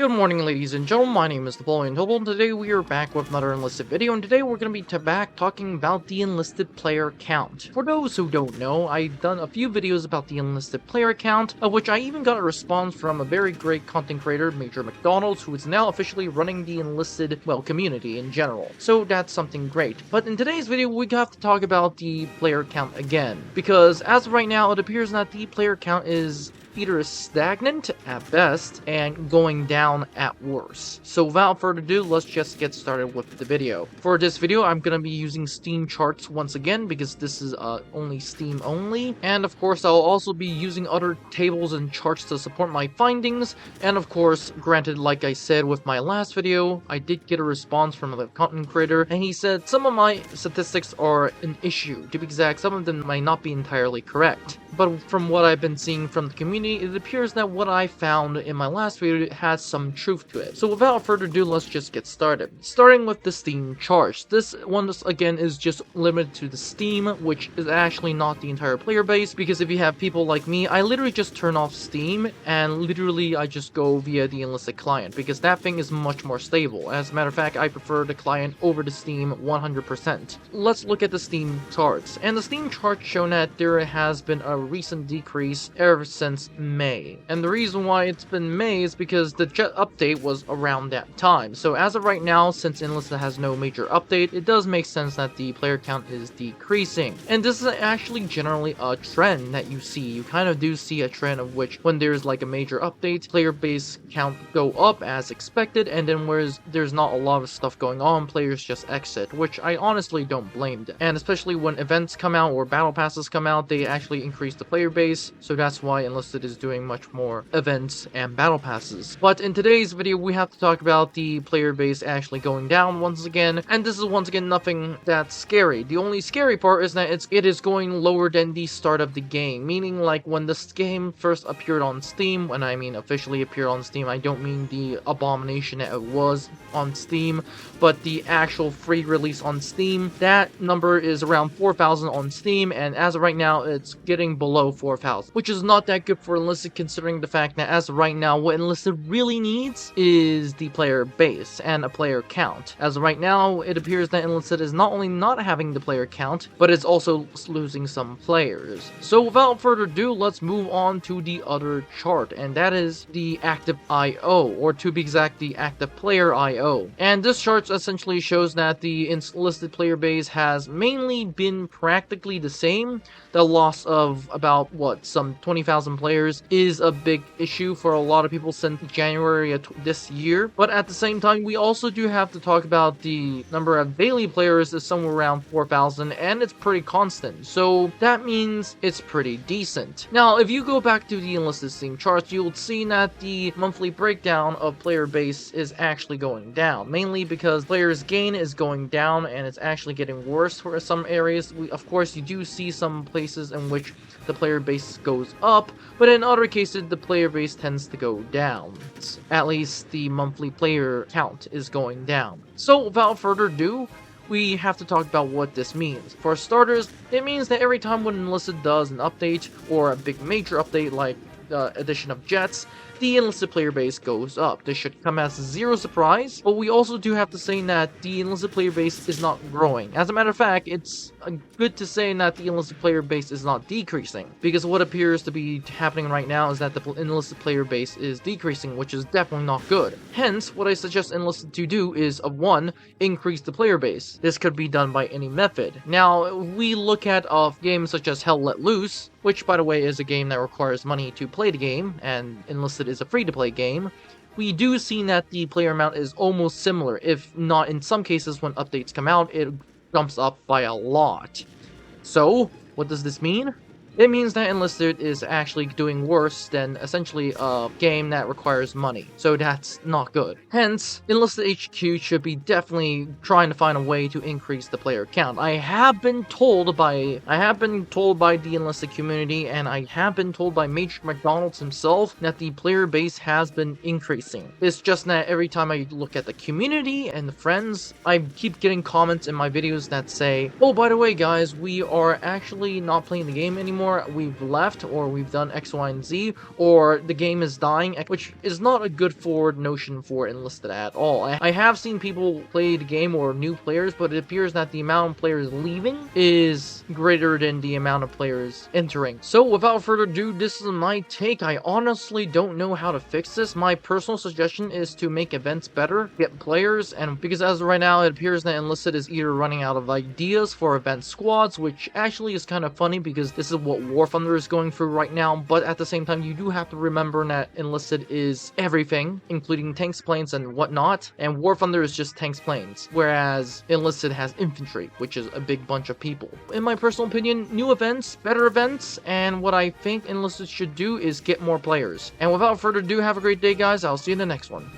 Good morning, ladies and gentlemen. My name is Napoleon, and today we are back with another Enlisted video, and today we're going to be back talking about the Enlisted player count. For those who don't know, I've done a few videos about the Enlisted player count, of which I even got a response from a very great content creator, Major McDonald's, who is now officially running the Enlisted, community in general. So that's something great. But in today's video, we have to talk about the player count again, because as of right now, it appears that the player count is either stagnant at best and going down at worst. So without further ado, let's just get started with the video. For this video, I'm going to be using Steam charts once again because this is only Steam only. And of course, I'll also be using other tables and charts to support my findings. And of course, granted, like I said with my last video, I did get a response from the content creator, and he said some of my statistics are an issue. To be exact, some of them might not be entirely correct. But from what I've been seeing from the community, it appears that what I found in my last video has some truth to it. So without further ado, let's just get started. Starting with the Steam charts. This one, again, is just limited to the Steam, which is actually not the entire player base, because if you have people like me, I literally just turn off Steam, and literally I just go via the Enlisted client, because that thing is much more stable. As a matter of fact, I prefer the client over the Steam 100%. Let's look at the Steam charts. And the Steam charts show that there has been a recent decrease ever since May. And the reason why it's been May is because the jet update was around that time. So as of right now, since Enlisted has no major update, it does make sense that the player count is decreasing. And this is actually generally a trend that you see. You kind of do see a trend of which when there's like a major update, player base count go up as expected, and then whereas there's not a lot of stuff going on, players just exit, which I honestly don't blame them. And especially when events come out or battle passes come out, they actually increase the player base, so that's why Enlisted is doing much more events and battle passes. But in today's video, we have to talk about the player base actually going down once again, and this is once again nothing that's scary. The only scary part is that it is going lower than the start of the game, meaning like when this game first appeared on Steam, when I mean officially appeared on Steam, I don't mean the abomination that it was on Steam, but the actual free release on Steam. That number is around 4,000 on Steam, and as of right now, it's getting below 4,000, which is not that good for Enlisted, considering the fact that as of right now, what Enlisted really needs is the player base and a player count. As of right now, it appears that Enlisted is not only not having the player count, but it's also losing some players. So without further ado, let's move on to the other chart, and that is the active IO, or to be exact, the active player IO. And this chart essentially shows that the Enlisted player base has mainly been practically the same. The loss of about, some 20,000 players is a big issue for a lot of people since January of this year. But at the same time, we also do have to talk about the number of daily players is somewhere around 4,000, and it's pretty constant. So that means it's pretty decent. Now, if you go back to the Enlisted Steam charts, you'll see that the monthly breakdown of player base is actually going down, mainly because players gain is going down, and it's actually getting worse for some areas. Of course, you do see some places in which the player base goes up, but in other cases, the player base tends to go down. At least the monthly player count is going down. So without further ado, we have to talk about what this means. For starters, it means that every time when Enlisted does an update, or a big major update like the addition of jets, the Enlisted player base goes up. This should come as zero surprise, but we also do have to say that the Enlisted player base is not growing. As a matter of fact, it's good to say that the Enlisted player base is not decreasing, because what appears to be happening right now is that the Enlisted player base is decreasing, which is definitely not good. Hence, what I suggest Enlisted to do is, of one, increase the player base. This could be done by any method. Now, we look at games such as Hell Let Loose, which, by the way, is a game that requires money to play the game, and Enlisted is a free-to-play game. We do see that the player amount is almost similar, if not in some cases when updates come out, it jumps up by a lot. So, what does this mean? It means that Enlisted is actually doing worse than essentially a game that requires money, so that's not good. Hence, Enlisted HQ should be definitely trying to find a way to increase the player count. I have been told by the Enlisted community, and I have been told by Major McDonald's himself, that the player base has been increasing. It's just that every time I look at the community and the friends, I keep getting comments in my videos that say, oh, by the way guys, we are actually not playing the game anymore, anymore, we've left, or we've done X, Y, and Z, or the game is dying, which is not a good forward notion for Enlisted at all. I have seen people play the game, or new players, but it appears that the amount of players leaving is greater than the amount of players entering. So without further ado, this is my take. I honestly don't know how to fix this. My personal suggestion is to make events better, get players, and because as of right now, it appears that Enlisted is either running out of ideas for event squads, which actually is kind of funny because this is what War Thunder is going through right now, but at the same time, you do have to remember that Enlisted is everything, including tanks, planes, and whatnot, and War Thunder is just tanks, planes, whereas Enlisted has Infantry, which is a big bunch of people. In my personal opinion, new events, better events, and what I think Enlisted should do is get more players. And without further ado, have a great day, guys. I'll see you in the next one.